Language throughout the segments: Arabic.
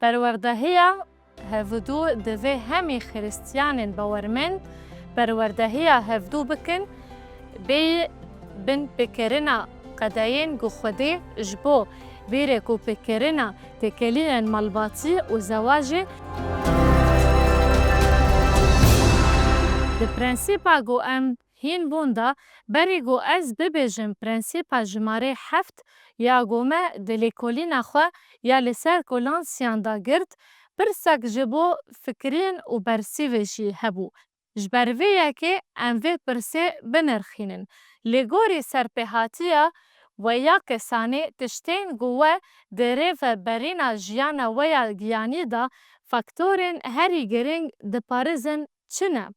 پروردهیا هفدو دوی همی خریستیانین باورمند پروردهیا هفدو بکن بی بن بکرنا قداین گو خودی جبو بیره کو بکرنا تکلین ملباتی و زواجه ده پرنسیپا گو ام هین بوندا بری گو از ببیجم پرنسیپا جماره 7 یا گو ما دلیکولین خوا یا لسر کولانسیان دا گرد پرسک جبو فکرین و برسیوشی هبو. جبرویه که ام وی پرسه بنرخینن. لگوری سرپیهاتیا و یا کسانی تشتین گوه دره و برینا جیانا و یا گیانی دا فاکتورین هری گرینگ دپارزن چنه؟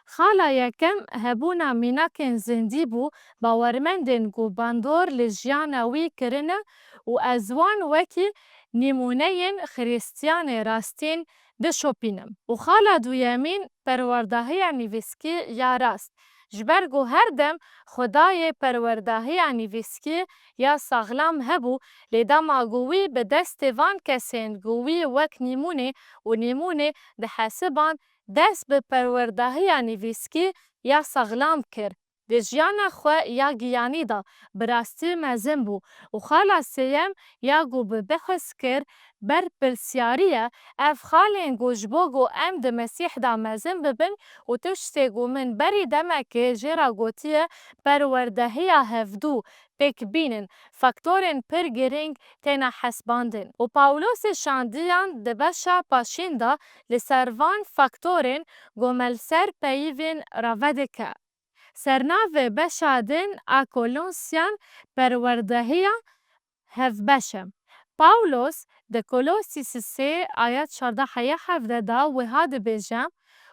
خالا یکم هبونا میناکن زندی بو باورمندن گو باندور لجیانا وی کرنه و ازوان وکی نیمونهین خریستیان راستین ده شوپینم. و خالا دویمین پروردهی نیویسکی یا راست. جبرگو هر دم خدای پروردهی نیویسکی یا ساغلام هبو لیداما گوی به دست وان کسین گوی وک نیمونه و نیمونه ده حسبان دست به پروردهی نیویسکی یا ساغلام کر. ده جیانا خو یا گیانی دا براستی مزن بو و خالا سیم یا گو به بخص کر بر پرسیاریه اف خالین گوشبو گو ام ده مسیح دا مزن ببن و تشتی گو من بری دمکه جیرا گوتیه پروردهی هفدو پک بینن فاکتورین پر گرینگ تینا حسباندن. و پاولوس شاندیان ده بشا پاشین دا لسروان فاکتورین گو ملسر پیوین راودکه. سرناو بشادن اکولونسیان پروردهی هف بشم. پاولوس ده کولوسیس 3 آیات 14 دا و هاد بیجم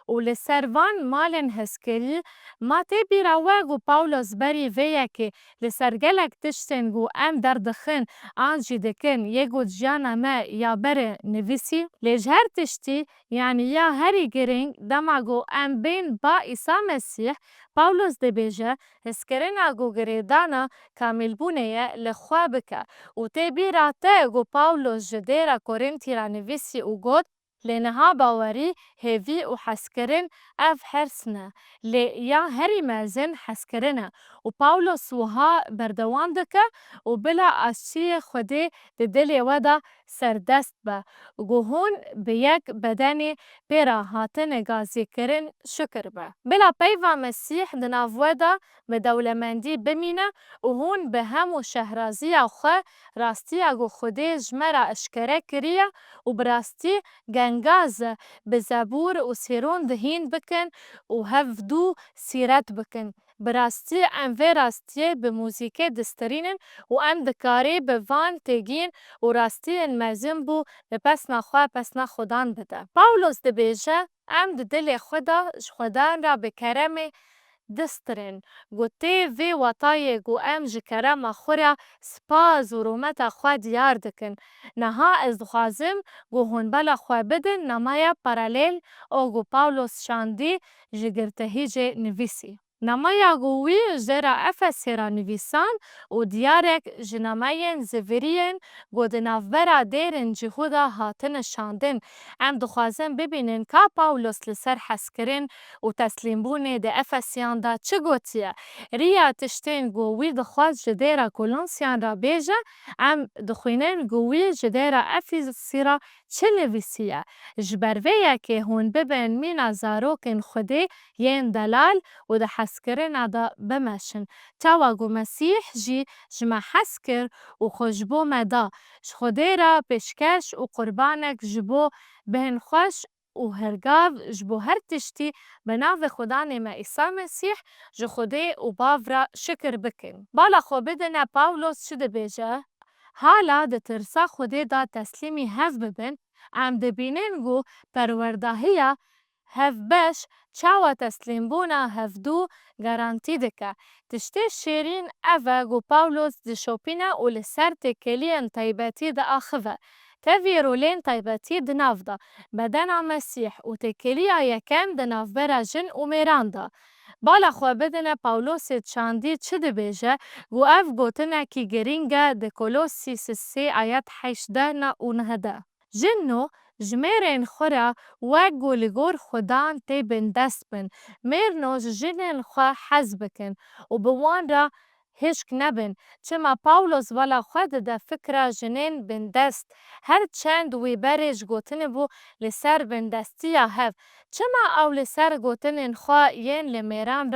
و لسروان مالن هسکری ما تی بیراوگو پاولوس بری ویه که لسرگلک تشتنگو ام دردخن آنجی دکن یگو جانا ما یا بره نویسی لیجهر تشتی یعنی یا هری گرینگ دماغو ام بین با ایسا مسیح پاولوس ده بیجه هسکرین اگو گریدانا کامل بونه لخوا بکه و تی بیراته گو پاولوس جدیر کورنتی را نویسی و گود لنها باوری هیوی و حسکرین اف حرسنه لی یا هری مازن حسکرینه و پاولوس وها بردوان دکه و بلا آشتی خودی ده دلی ودا سردست با گو هون به یک بدنی پیرا هاتن گازی کرن شکر با بلا پیوا مسیح دناو ودا به دولمندی بمینه و هون به همو شهرازی خو راستی اگو خودی جمرا اشکره کریه و براستی گنگاز به زبور و سیرون دهین بکن و هفدو سیرت بکن. براستی ام وی راستی به موزیک دسترینن و ام دکاری به وان تگین و راستی المزم بو به پس نخواه پس نخودان بده. پاولوس ده بیجه ام ده دل خودان را به کرم دسترین. گو تی وی وطای گو ام جی کرم خورا سپاز و رومت خواه دیار دکن. نها از دخوازم گو هون بلا خواه بدن نمایا پرالیل او گو پاولوس شاندی جگرتهی جه نویسی. نمایا گووی جرا افسی را نویسان و دیارک جنماین زویرین گو دنافبرا دیرن جهودا هاتن شاندن. ام دخوازم ببینن که پاولوس لسر حسکرین و تسلیم بونه ده افسیان دا چه گوتیه؟ ریا تشتین گووی دخواز جدیرا کولانسیان را بیجه ام دخوینن گووی جدیرا افسی را چه نویسیه؟ جبرویه که هون ببین مینا زاروکن خودی ین دلال و ده حسکرین دا بمشن. تاواگو مسیح جی جمع حسکر و خوشبو مدا خودی را پیشکش و قربانک جبو بهن خوش و هرگاو جبو هر تشتی بناو خدا نیمه ایسا مسیح جو خودی و باورا شکر بکن. بالا خو بدنه پاولوس چه ده بیجه؟ حالا ده ترسا خودی دا تسلیمی هف ببن ام ده بینن گو پروردهی هف بش چاوا تسلیم بونا هفدو گارانتی دکه. تشتی شیرین اوه گو پاولوس ده شوپینه و لسر تکلین طیبتی ده آخوه. تاوی رولین طیبتی ده ناف ده بدن مسیح و تکلیه یکم ده ناف برا جن و میران ده. بالا خواه بدنه پاولوس چاندی چه ده بیجه گو اف گوتنه کی گرینگه ده کولوسیس 3 آیات 18 و 19. جنو جميرن خورا وگو لگور خودان تی بندست بن میرنو جنن خوا حزبکن و بوان را هشک نبن چما پاولوس والا خود ده فکر جنین بندست هر چند وی برش گوتن بو لسر بندستی یا هف چما او لسر گوتن خوا ین لمیران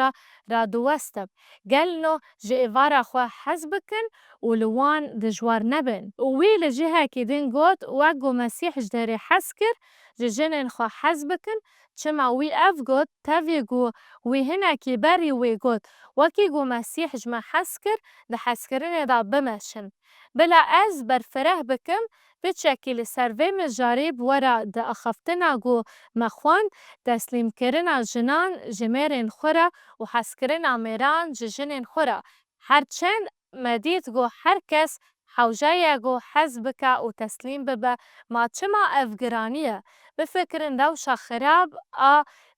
را دوستب گلنو جیوارا خوا حزبکن و لوان دجوار نبن وی لجهه که دین گوت وگو مسیح جداری حسکر جنین خوا حزبکن چما وی اف گوت تاوی گو وی هنه که بری وی گوت وکی گو مسیح جمع حسکر ده حسکرین دا بمشن بلا از برفره بکم بچکی لسروی مجاری بورا ده اخفتنا گو مخوان تسلیم کرنا جنان جمیرین خورا و حسکرین میران جنین خورا هرچند مدید گو هر کس حوجه گو حزبک و تسلیم ببه ما چما افگرانیه بفکرن دوشا خراب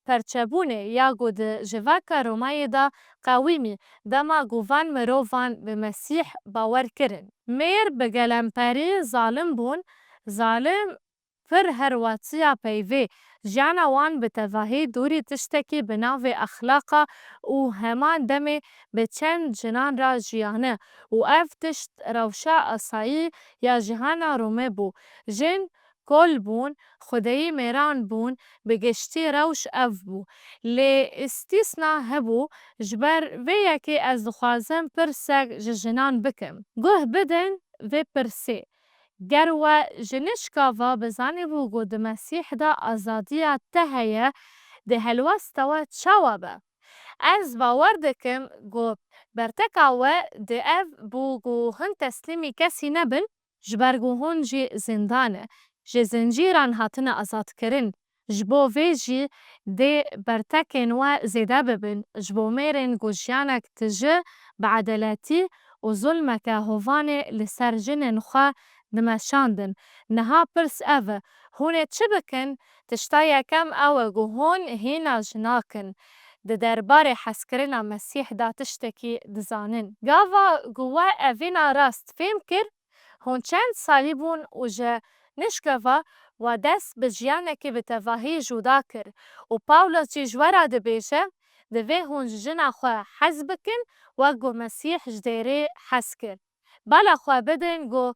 پرچبونه یا گو ده جواکا رومای دا قویمی دما گووان مروفان به مسیح باور کرن. میر بگلمپری ظالم بون ظالم پر هر واتیا پیوی جانا وان بتواهی دوری تشتکی بناو اخلاقا و همان دمی به چند جنان را جیانه و اف تشت روشا اصایی یا جهانا رومه بو جن کل بون خدایی میران بون بگشتی روش اف بو لی استیسنا هبو جبر ویا که از خوازم پرسک جنان بکم گوه بدن و پرسی گروا جنشکا و بزانی بو گو ده مسیح دا آزادیا تهیه ده هلوست و چاوابه از باور دکم گو برتکا و ده اف بو گو هن تسلیمی کسی نبن جبر گو هن جی زندانه جی زنجیران هاتن آزاد کرن جبو ویجی ده برتکن و زیده ببن جبو میرن گو جیانک تجه بعدلاتی و ظلمک هوانه لسر جنن خواه نمشاندن نها پرس اوه هونه چه بکن تشتایا کم اوه گو هون هینا جناکن ده دربار حسکرنا مسیح دا تشتکی دزانن گاوا گوه اوینا راست فهم کر هون چند سالی بون و جه نشکوا و دست بجیانه که به تواهی جودا کر و پاولوس جی جورا ده بیشه ده وی هون جنا خواه حز بکن و گو مسیح جدیره حز کر بالا خواه بدن گو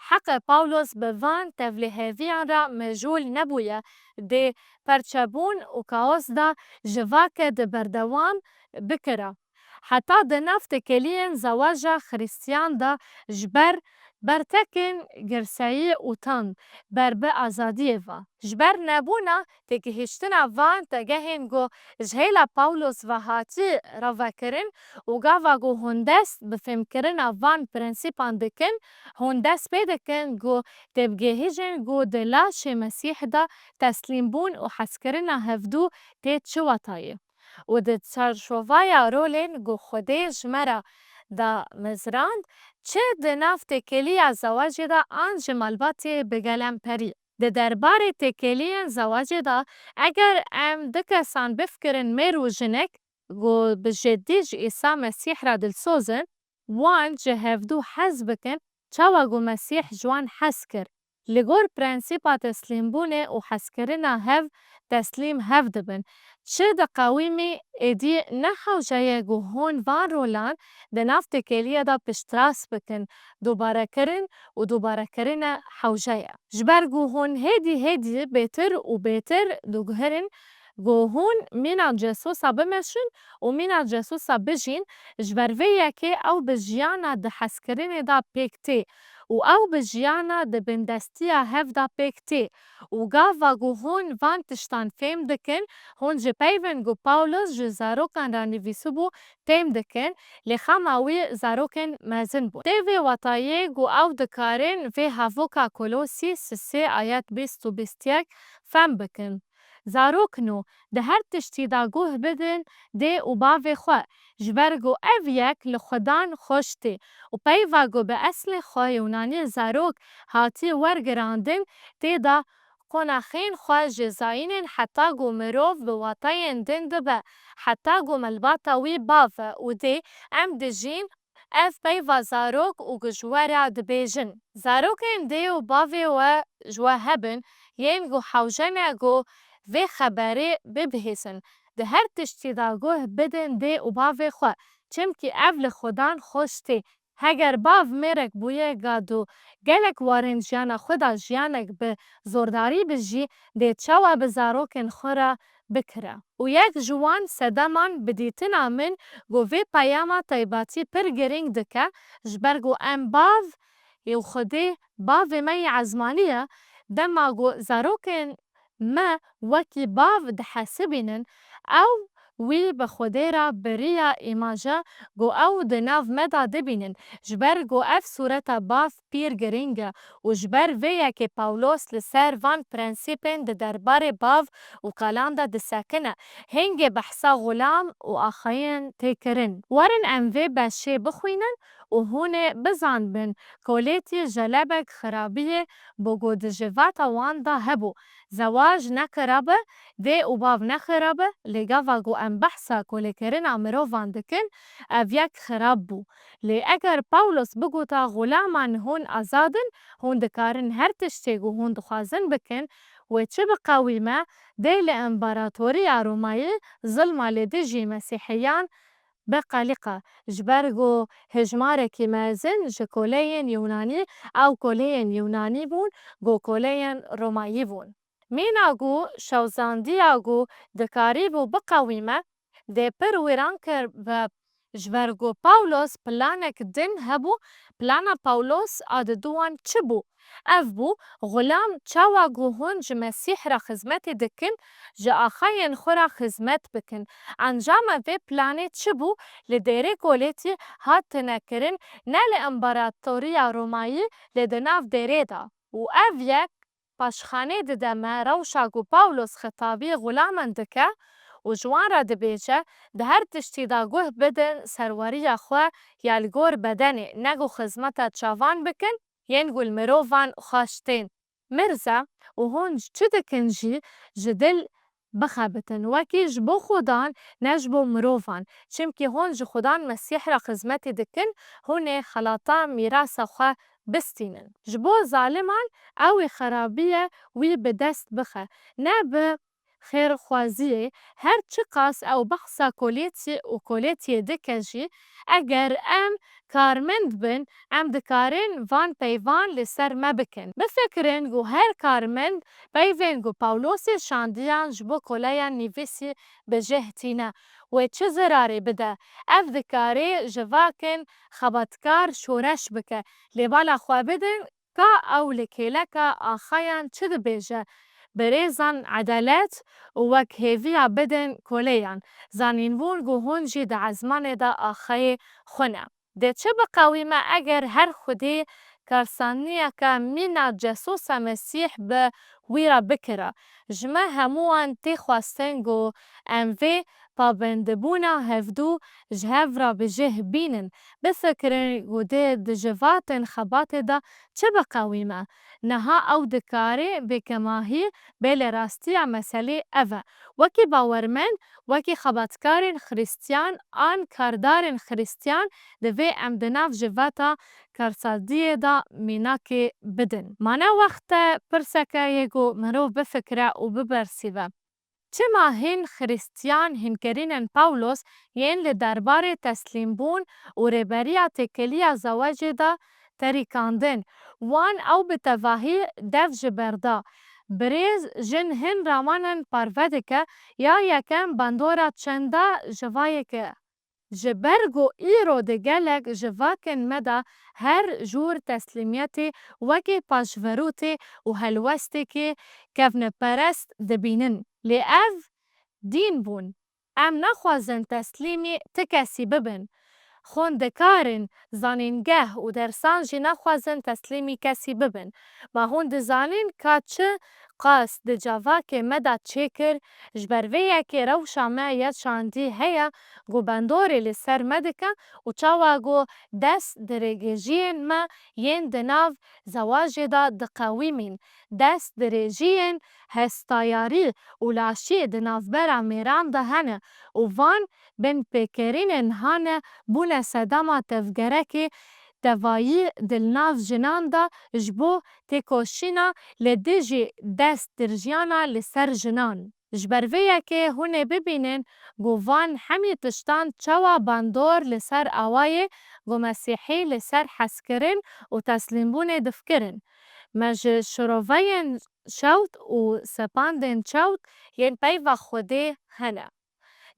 حق پاولوس بوان تفلیهویان را مجول نبویه ده پرچبون و کاوس دا جواک ده بردوان بکره حتی ده نفت کلین زواج خریستیان دا جبر برتکن گرسایی و تن بر به آزادی و جبر نبونا تکهشتنا وان تگهین گو جهیلا پاولوس و هاتی را وکرن و گاوا گو هندست بفهم کرن وان پرنسیپان دکن هندست پیدکن گو تبگهیجن گو دلاش مسیح دا تسلیم بون و حس کرن هفدو تید چواتای و ده چارشووایا رولین گو خودیج مرا دا مزراند چه ده نفت کلی زواج دا آنج ملباتی بگلم پری. ده دربار تکلی زواج دا اگر ام دکسان بفکرن میرو جنک گو بجدیج ایسا مسیح را دلسوزن وان جهفدو حز بکن چاوا گو مسیح جوان حز کر. لگور پرنسیپا تسلیم بونه و حز کرنا هف تسلیم هف دبن. چه ده قویمی ایدی نحو جایه گو هون وان رولان ده نفت کلیه دا پشتراس بکن دوباره کرن و دوباره کرن حوجه جبر گو هون هیدی بیتر و بیتر دو گهرن گو هون مینا جاسوسا بمشن و مینا جاسوسا بجین جبر ویه که او بجیانا ده حس کرن دا پیکتی و او بجیانا ده بندستیا هف دا پیکتی و گاوا گو هون وان تشتان فهم دکن هون جه پیون گو پاولوس جه زاروکان را نویسو بو تیم دکن لخاماوی زاروکن مزن بو تیوی وطایه گو او دکارن وی هاوکا کلوسی سسی آیات 20 و 21 فهم بکن زاروکنو ده هر تشتی دا گوه بدن ده و باوی خواه جبر گو او یک لخدان خوشتی و پیوا گو به اصل خواه یونانی زاروک هاتی ورگراندن ده دا قناخین خواه جزاینن حتی گو مروف به واطاین دن ده به حتی گو ملباتا وی باوه و ده ام ده جین اف پیوا زاروک و گجوارا دبیجن. زاروکین دی و باوی و جوا هبن ین گو حوجنه گو و خبری ببهیسن. ده هر تشتی دا گوه بدن دی و باوی خوا. چمکی اول خودان خوشتی. هگر باو میرک بویه گادو گلک وارن جیانا خدا جیانک به زورداری بجی دی چاوا بزاروکن خورا بکره. و یک جوان سدمان بدیتنا من گو وی پیاما طیباتی پر گرینگ دکه جبرگو ام باو یو خودی باو می عزمانیه دما گو زاروکن ما وکی باو دحاسبینن او وی بخودی را بریا ایماجه گو او دناف مدا دبینن جبر گو اف صورتا باف پیر گرینگه و جبر ویه که پاولوس لسر وان پرنسیپین ده دربار باف و کالانده ده سکنه هنگ بحثا غلام و آخاین تکرن وارن اموی بشه بخوینن و هونه بزان بن کولیتی جلبک خرابیه بگو ده جواتا وانده هبو زواج نکرابه ده و باو نخرابه لگاوا گو ام بحثا کولی کرنا مروفان دکن او یک خراب بو. لی اگر پاولوس بگو تا غلامان هون آزادن هون دکارن هر تشتیگو هون دخوازن بکن و چه بقاویمه ده لی امباراتوری رومایی ظلمه لی جی مسیحیان بقلقه جبرگو هجماره که مازن جه کولین یونانی او کولین یونانی بون گو کولین رومایی بون. مینا گو شوزاندیا گو دکاری بو بقاویمه ده پر ویران کر و جبرگو پاولوس پلانک دن هبو پلانا پاولوس آد دوان چه بو؟ اف بو غلام چاوا گو هون جه مسیح را خزمت دکن جه آخاین خورا خزمت بکن. انجام وی پلانه چه بو؟ لدیره کولیتی هات نکرن نل امباراتوریا رومایی لدناف دیره دا. و اف یک پاشخانه ددمه روشا گو پاولوس خطابی غلامن دکه و جوان را دبیجه ده هر تشتی دا گوه بدن سرواری خواه یا لگور بدنه نگو خزمتا چاوان بکن ین گل مروفان خواشتین. مرزا و هون چه دکن جی جدل بخابتن وکی جبو خودان نجبو مروفان چمکی هون جو خودان مسیح را خزمت دکن هون خلاطا میراس خواه بستینن. جبو ظالمان او خرابیه وی بدست بخه نه به خیر خوازیه هر چی قاس او بخصا کولیتی و کولیتی دکجی اگر ام کارمند بن ام دکارن وان پیوان لسر مبکن. بفکرین گو هر کارمند پیوین گو پاولوسی شاندیان جبو کولیان نیویسی بجهتینه و چه زراری بده اف دکاری جواکن خباتکار شورش بکه لیبالا خواه بدن که او لکیلکه آخایان چه دبیجه بريزان عدالات وك هيفيا بدن كوليان زانين بونگو هونجي دا عزمان دا آخي خونه. ده چه بقاويمه اگر هر خودي كارسانية که مينا جاسوسا مسيح به ويرا بكرا جمع هموان تي خواستنگو اموي پابندبونا هفدو جهاv را بجه بینن بفکرن گو ده جواتن خبات دا چه بقاویمه نها او دکاره بکماهی بل راستی مسئله اوه وکی باورمن وکی خباتکارن خریستیان آن کاردارن خریستیان دوی ام دناف جواتا کارسادیه دا میناکی بدن. مانا وقت پرسکه یکو منو بفکره و ببرسیوه. چما هن خریستیان هنکرینن پاولوس ین لدربار تسلیم بون و ربریا تکلیا زواج دا تریکاندن وان او بتواهی دف جبردا بریز جن هن رامانن پارودکه یا یکم بندورا چنده جوایکه جبرگو ایرو ده گلک جواکن مدا هر جور تسلیمیتی وکی پاشوروتی و هلوستی که کفن پرست دبینن. لی اف دین بون. ام نخوازن تسلیمی تکسی ببن. خوندکارن زانینگه و درسان جی نخوازن تسلیمی کسی ببن. ما هون دزانین که چه قاس di cavakê me de çêkir ji ber vê yekê rewşa me ya çandî heye ku bandorê li ser me dikin û çawa ku dest di rêgêjiyên me yên di nav zewacê de diqewîmîn. Dest di rêjiyên hestayarî û laşiyê di navbera mêran de hene û van bên pêkerînên hane bûne sedema tevgerekê tevayî di nav jinan de ji bo têkoşîna li dijî dest dirjiyana li ser jinan. Ji ber vê yekê hûn ê bibînin ku van hemî tiştan çawa bandor li ser awayê ku Mesîhî li ser hezkirin û teslîmbûnê difikirin. Me ji şiroveyên şewt û sepandên çewt yên peyva Xwedê hene.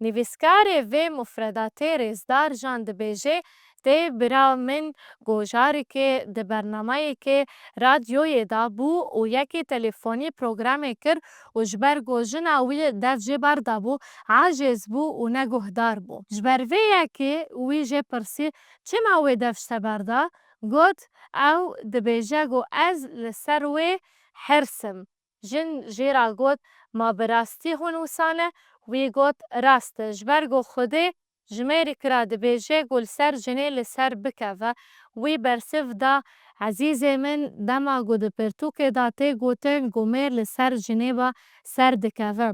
Nivîskarê vê mufredatê rêzdar jan dibêje tê bira min ku carekê di bernameyekê radyoyê de bû û yekê telefûnî programê kir û ji ber ku jina wî dev jê berdabû acêz bû û neguhdar bû. Ji ber vê yekê wî jê pirsî çima wê dev ji te berda? Got ew dibêje ku ez li ser wê hirs im. Jin jê ra got ma bi rastî hûn wisa ne? Wî got rast e ji ber ku Xwedê ji mêrî kira dibêje ku li ser jinê li ser bikeve. Wî bersiv da ezîzê min dema ku di pirtûkê de tê gotin ku mêr li ser jinê ve ser dikeve.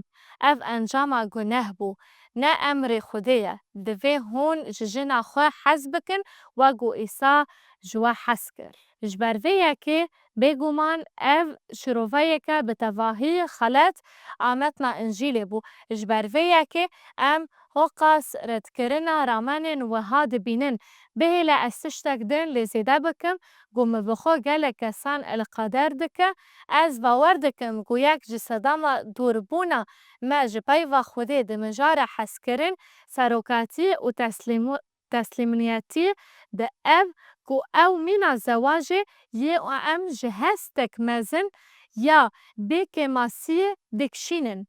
Ev encama guneh bû ne emrê Xwedê ye. Divê hûn ji jina xwe hez bikin wekî Îsa ji we hez kir. Ji ber vê yekê bêguman ev şiroveyeke bi tevahî xelet ametna Încîlê bû. Ji ber vê yekê em hoqas redkirina ramenên wiha dibînin. Bihêle ez tiştek din lê zêde bikim ku min bi xwe gelek kesan elqeder dike, ez bawer dikim ku yek ji sedema dûrbûna me ji peyva Xwedê di mijara hezkirin, serokatî û teslîmiyetî di ev ku ew mîna zewacê yê em ji hestek mezin ya bêkemasiyê dikişînin.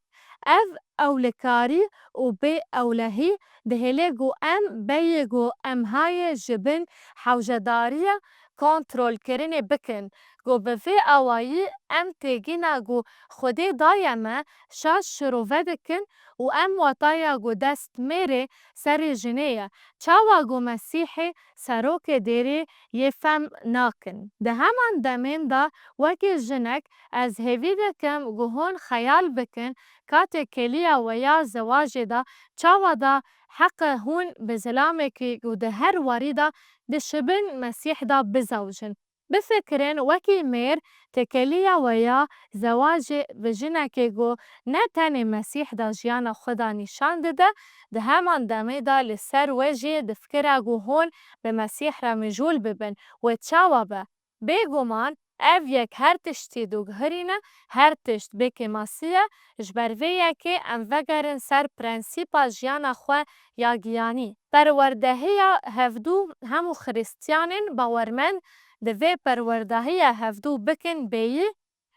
Ev ewlekarî û bêewlehî dihêle ku em beyê ku em hayê ji bin hewcedariya kontrolkirinê bikin ku bi vê awayî em têgîna ku Xwedê daye me şaş şîrove dikin û em wataya ku destmêrê serê jinê ye, çawa ku Mesîhê serokê dêrê yê fehm nakin. Di heman demên de wekî jinek ez hêvî dikim ku hûn xeyal bikin katê kêliya we ya zewacê de çawa da heqê hûn bi zilamekî ku di her werî de dişibin Mesîh de bizewcin. Bifikirin wekî mêr têkeliya we ya zewacê bi jinekê ku ne tenê Mesîh de jiyana xwe de nîşan dide, di heman demê de li ser we jî difikire ku hûn bi Mesîh re mijûl bibin. Wê çawa be? Bêguman ev yek her tiştî dûgihirîne, her tişt bêkemasî ye, ji ber vê yekê em vegerin ser prensîpa jiyana xwe ya giyanî. Perwerdehiya hevdû hemû xrîstyanên bawermend di vê perwerdehiya hevdû bikin bêyî,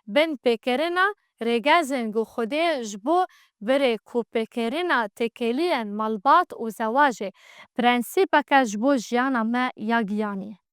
bin pêkirina rêgezên ku Xwedê ji bo birê ku pêkirina têkeliyên malbat û zewacê prensîpeke ji bo jiyana me ya giyanî.